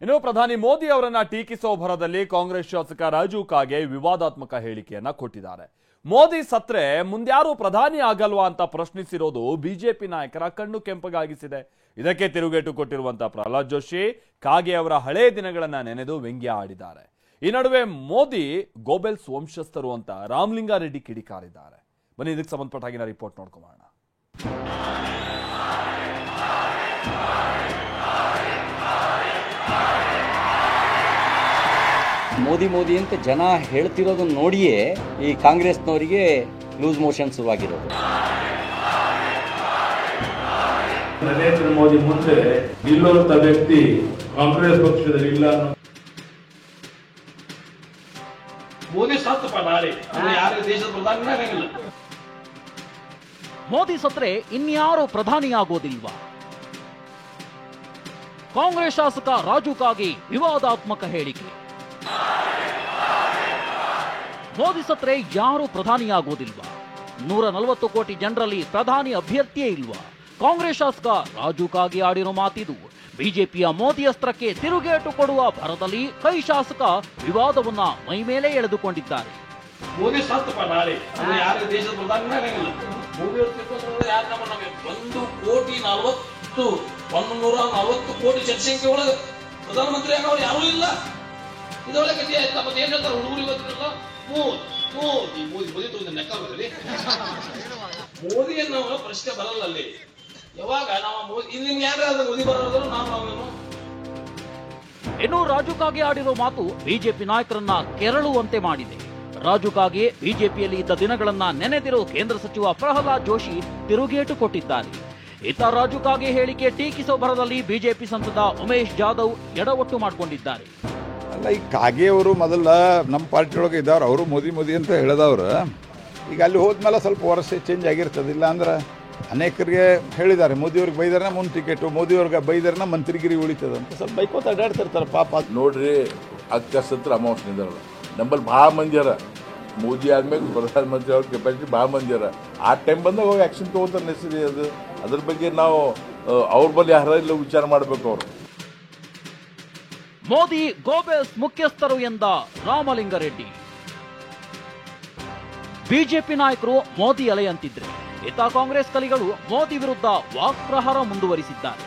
ಇನ್ನು ಪ್ರಧಾನಿ ಮೋದಿ ಅವರನ್ನ ಟೀಕಿಸುವ ಭರದಲ್ಲಿ ಕಾಂಗ್ರೆಸ್ ಶಾಸಕ ರಾಜು ಕಾಗೆ ವಿವಾದಾತ್ಮಕ ಹೇಳಿಕೆಯನ್ನ ಕೊಟ್ಟಿದ್ದಾರೆ. ಮೋದಿ ಸತ್ರೆ ಮುಂದ್ಯಾರು ಪ್ರಧಾನಿ ಆಗಲ್ವಾ ಅಂತ ಪ್ರಶ್ನಿಸಿರೋದು ಬಿಜೆಪಿ ನಾಯಕರ ಕಣ್ಣು ಕೆಂಪಗಾಗಿಸಿದೆ. ಇದಕ್ಕೆ ತಿರುಗೇಟು ಕೊಟ್ಟಿರುವಂತಹ ಪ್ರಹ್ಲಾದ್ ಜೋಶಿ ಕಾಗೆ ಅವರ ಹಳೆ ದಿನಗಳನ್ನ ನೆನೆದು ವ್ಯಂಗ್ಯ ಆಡಿದ್ದಾರೆ. ಈ ನಡುವೆ ಮೋದಿ ಗೋಬೆಲ್ಸ್ ವಂಶಸ್ಥರು ಅಂತ ರಾಮಲಿಂಗಾರೆಡ್ಡಿ ಕಿಡಿಕಾರಿದ್ದಾರೆ. ಬನ್ನಿ ಇದಕ್ಕೆ ಸಂಬಂಧಪಟ್ಟ ಹಾಗಿನ ರಿಪೋರ್ಟ್ ನೋಡ್ಕೊಳ್ಳೋಣ. ಮೋದಿ ಮೋದಿ ಅಂತ ಜನ ಹೇಳ್ತಿರೋದನ್ನ ನೋಡಿಯೇ ಈ ಕಾಂಗ್ರೆಸ್ನವರಿಗೆ ಲೂಸ್ ಮೋಷನ್ ಶುರುವಾಗಿರೋದು. ನರೇಂದ್ರ ಮೋದಿ ಮುಂದೆ ನಿಲ್ಲುವಂತ ವ್ಯಕ್ತಿ ಕಾಂಗ್ರೆಸ್ ಪಕ್ಷದಲ್ಲಿ ಇಲ್ಲ. ಮೋದಿ ಸತ್ತಪ್ಪ ನಾಳೆ ಯಾರು ದೇಶದ ಪ್ರಧಾನಿ ಆಗಲ್ಲ. ಮೋದಿ ಸತ್ರೆ ಇನ್ಯಾರು ಪ್ರಧಾನಿಯಾಗೋದಿಲ್ವಾ? ಕಾಂಗ್ರೆಸ್ ಶಾಸಕ ರಾಜು ಕಾಗೆ ವಿವಾದಾತ್ಮಕ ಹೇಳಿಕೆ. ಮೋದಿ ಸತ್ರೆ ಯಾರು ಪ್ರಧಾನಿಯಾಗೋದಿಲ್ವಾ? 140 ಕೋಟಿ ಜನರಲ್ಲಿ ಪ್ರಧಾನಿ ಅಭ್ಯರ್ಥಿಯೇ ಇಲ್ವಾ? ಕಾಂಗ್ರೆಸ್ ಶಾಸಕ ರಾಜು ಕಾಗೆ ಆಡಿರೋ ಮಾತಿದು. ಬಿಜೆಪಿಯ ಮೋದಿ ಅಸ್ತ್ರಕ್ಕೆ ತಿರುಗೇಟು ಕೊಡುವ ಭರದಲ್ಲಿ ಕೈ ಶಾಸಕ ವಿವಾದವನ್ನ ಮೈಮೇಲೆ ಎಳೆದುಕೊಂಡಿದ್ದಾರೆ. ಮೋದಿ ಸತ್ತಪ್ಪ ನಾಳೆ ಯಾರು ದೇಶದ ಪ್ರಧಾನಿ ಆಗಲ್ಲ. ಮೋದಿ ಯಾರು ನಮಗೆ 140 ಕೋಟಿ ಜನಸಂಖ್ಯೆ ಒಳಗೆ ಪ್ರಧಾನಮಂತ್ರಿ ಆಗೋರು ಯಾರೂ ಇಲ್ಲ. ಇದೊಳಗೆ ಗತಿ ಆಯ್ತು. ಮತ್ತೆ ಏನ್ ಹೇಳ್ತಾರೆ ಹುಡುಗರು ಇವತ್ತಿರಲ್ಲ ಮೋದಿ ಮೋದಿ ಮೋದಿ ತಗೊಂಡು ಲೆಕ್ಕ ಮೋದಿಯನ್ನು ಪ್ರಶ್ನೆ ಬರಲ್ಲ ಅಲ್ಲಿ. ಯಾವಾಗ ನಾವು ಮೋದಿ ಇನ್ನು ಯಾರಾದ್ರೂ ಮೋದಿ ಬರೋದ್ರು ನಾವು. ಇನ್ನು ರಾಜು ಕಾಗೆ ಆಡಿರೋ ಮಾತು ಬಿಜೆಪಿ ನಾಯಕರನ್ನ ಕೆರಳುವಂತೆ ಮಾಡಿದೆ. ರಾಜು ಕಾಗೆ ಬಿಜೆಪಿಯಲ್ಲಿ ಇದ್ದ ದಿನಗಳನ್ನ ನೆನೆದಿರೋ ಕೇಂದ್ರ ಸಚಿವ ಪ್ರಹ್ಲಾದ್ ಜೋಶಿ ತಿರುಗೇಟು ಕೊಟ್ಟಿದ್ದಾರೆ. ಇತ್ತ ರಾಜು ಕಾಗೆ ಹೇಳಿಕೆ ಟೀಕಿಸೋ ಭರದಲ್ಲಿ ಬಿಜೆಪಿ ಸಂಸದ ಉಮೇಶ್ ಜಾಧವ್ ಎಡವಟ್ಟು ಮಾಡಿಕೊಂಡಿದ್ದಾರೆ. ಅಲ್ಲ, ಈ ಕಾಗೆಯವರು ಮೊದಲ ನಮ್ಮ ಪಾರ್ಟಿ ಒಳಗೆ ಇದ್ದವ್ರು, ಅವರು ಮೋದಿ ಮೋದಿ ಅಂತ ಹೇಳಿದವ್ರು. ಈಗ ಅಲ್ಲಿ ಹೋದ್ಮೇಲೆ ಸ್ವಲ್ಪ ವರ್ಷ ಚೇಂಜ್ ಆಗಿರ್ತದೆ. ಇಲ್ಲ ಅಂದ್ರೆ ಅನೇಕರಿಗೆ ಹೇಳಿದ್ದಾರೆ, ಮೋದಿಯವ್ರಿಗೆ ಬೈದಾರನ ಮುಂದೆ ಟಿಕೆಟು, ಮೋದಿಯವ್ರಿಗೆ ಬೈದಾರನ ಮಂತ್ರಿಗಿರಿ ಉಳಿತದೆ ಅಂತ ಸ್ವಲ್ಪ ಬೈಕೋತ ಅಡ್ಡಾಡ್ತಿರ್ತಾರೆ ಪಾಪ. ನೋಡ್ರಿ, ಅಕ್ಕಸತ್ರ ಅಮಾವಾಸ್ಯ ನಿಂದಾರಲ್ಲ ನಂಬಲ್ಲಿ ಭಾಳ ಮಂದಿ ಅರ. ಮೋದಿ ಆದ್ಮೇಲೆ ಪ್ರಧಾನಮಂತ್ರಿ ಅವ್ರ ಕೆಪಾಸಿಟಿ ಭಾಳ ಮಂದಿ ಅರ. ಆ ಟೈಮ್ ಬಂದಾಗ ಅವ್ರು ಆ್ಯಕ್ಷನ್ ತೊಗೊತಾರೆ ನೆಸರಿ. ಅದ್ರ ಬಗ್ಗೆ ನಾವು ಅವ್ರ ಬಳಿ ಯಾರೆಲ್ಲ ವಿಚಾರ ಮಾಡಬೇಕು. ಅವರು ಮೋದಿ ಗೋಬೆಲ್ಸ್ ಮುಖ್ಯಸ್ಥರು ಎಂದ ರಾಮಲಿಂಗಾರೆಡ್ಡಿ. ಬಿಜೆಪಿ ನಾಯಕರು ಮೋದಿ ಅಲೆಯಂತಿದ್ರೆ ಇತ್ತ ಕಾಂಗ್ರೆಸ್ ಕಲಿಗಳು ಮೋದಿ ವಿರುದ್ಧ ವಾಕ್ಪ್ರಹಾರ ಮುಂದುವರಿಸಿದ್ದಾರೆ.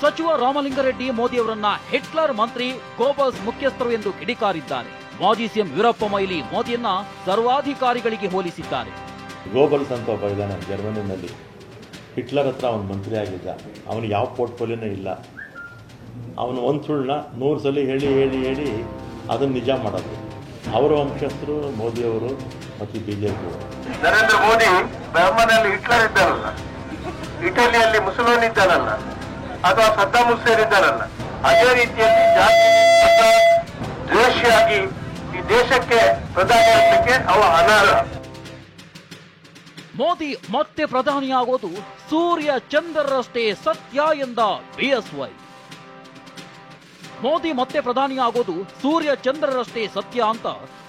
ಸಚಿವ ರಾಮಲಿಂಗಾರೆಡ್ಡಿ ಮೋದಿ ಅವರನ್ನ ಹಿಟ್ಲರ್ ಮಂತ್ರಿ, ಗೋಬೆಲ್ಸ್ ಮುಖ್ಯಸ್ಥರು ಎಂದು ಕಿಡಿಕಾರಿದ್ದಾರೆ. ಮಾಜಿ ಸಿಎಂ ವೀರಪ್ಪ ಮೊಯ್ಲಿ ಮೋದಿಯನ್ನ ಸರ್ವಾಧಿಕಾರಿಗಳಿಗೆ ಹೋಲಿಸಿದ್ದಾರೆ. ಗೋಬೆಲ್ಸ್ ಅಂತ ಒಬ್ಬ ಇದ್ದಾನೆ ಜರ್ಮನಿನಲ್ಲಿ, ಹಿಟ್ಲರ್ ಹತ್ರ ಅವನು ಮಂತ್ರಿ ಆಗಿದ್ದ. ಅವನಿಗೆ ಯಾವ ಪೋರ್ಟ್ಫೋಲಿಯೋನೇ ಇಲ್ಲ. ಅವನು ಒಂದು ಸುಳ್ಳನ್ನ 100 ಸಲ ಹೇಳಿ ಹೇಳಿ ಹೇಳಿ ಅದನ್ನು ನಿಜ ಮಾಡೋದು. ಅವರ ವಂಶಸ್ಥರು ಮೋದಿಯವರು ಮತ್ತು ಬಿಜೆಪಿಯವರು. ನರೇಂದ್ರ ಮೋದಿ ಜರ್ಮನಿಯಲ್ಲಿ ಹಿಟ್ಲರ್ ಇದ್ದಾರಲ್ಲ, ಇಟಲಿಯಲ್ಲಿ ಮುಸೋಲಿನಿ ಇದ್ದಾರಲ್ಲ, ಅಥವಾ ಸದ್ದಾಮ್ ಹುಸೇನ್ ಇದ್ದಾರಲ್ಲ, ಅದೇ ರೀತಿಯಲ್ಲಿ ದ್ವೇಷಿಯಾಗಿ ಈ ದೇಶಕ್ಕೆ ಪ್ರಧಾನಿ ಆಗಲಿಕ್ಕೆ ಅವ ಅನರ್ಹ. ಮೋದಿ ಮತ್ತೆ ಪ್ರಧಾನಿಯಾಗೋದು ಸೂರ್ಯ ಚಂದ್ರರಷ್ಟೇ ಸತ್ಯ ಎಂದ ಬಿಎಸ್ವೈ. ಮೋದಿ ಮತ್ತೆ ಪ್ರಧಾನಿಯಾಗೋದು ಸೂರ್ಯ ಚಂದ್ರರಷ್ಟೇ ಸತ್ಯ ಅಂತ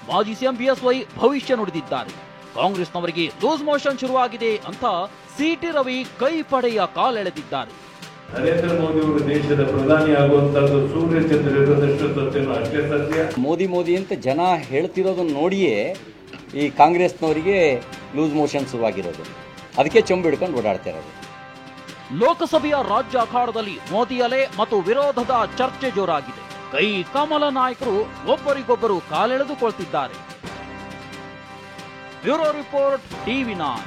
ಮಾಜಿ ಸಿಎಂ ಬಿಎಸ್ವೈ ಭವಿಷ್ಯ ನುಡಿದಿದ್ದಾರೆ. ಕಾಂಗ್ರೆಸ್ನವರಿಗೆ ಲೂಸ್ ಮೋಷನ್ ಶುರುವಾಗಿದೆ ಅಂತ ಸಿಟಿ ರವಿ ಕೈ ಪಡೆಯ ಕಾಲೆಳೆದಿದ್ದಾರೆ. ನರೇಂದ್ರ ಮೋದಿ ಅವರು ದೇಶದ ಪ್ರಧಾನಿ ಆಗುವಂತದ್ದು ಸೂರ್ಯ ಚಂದ್ರ ಇರೋದಷ್ಟು ಸತ್ಯನೂ ಅಷ್ಟೇ ಸತ್ಯ. ಮೋದಿ ಮೋದಿ ಅಂತ ಜನ ಹೇಳ್ತಿರೋದನ್ನ ನೋಡಿಯೇ ಈ ಕಾಂಗ್ರೆಸ್ನವರಿಗೆ ಲೂಸ್ ಮೋಷನ್ ಶುರುವಾಗಿರೋದು. ಅದಕ್ಕೆ ಚೊಂಬು ಹಿಡ್ಕೊಂಡು ಓಡಾಡ್ತಾ ಇರೋದು. ಲೋಕಸಭೆಯ ರಾಜ್ಯ ಅಖಾಡದಲ್ಲಿ ಮೋದಿ ಅಲೆ ಮತ್ತು ವಿರೋಧದ ಚರ್ಚೆ ಜೋರಾಗಿದೆ. ಕೈ ಕಮಲ ನಾಯಕರು ಒಬ್ಬರಿಗೊಬ್ಬರು ಕಾಲೆಳೆದುಕೊಳ್ತಿದ್ದಾರೆ. Bureau report, ಟಿವಿ9.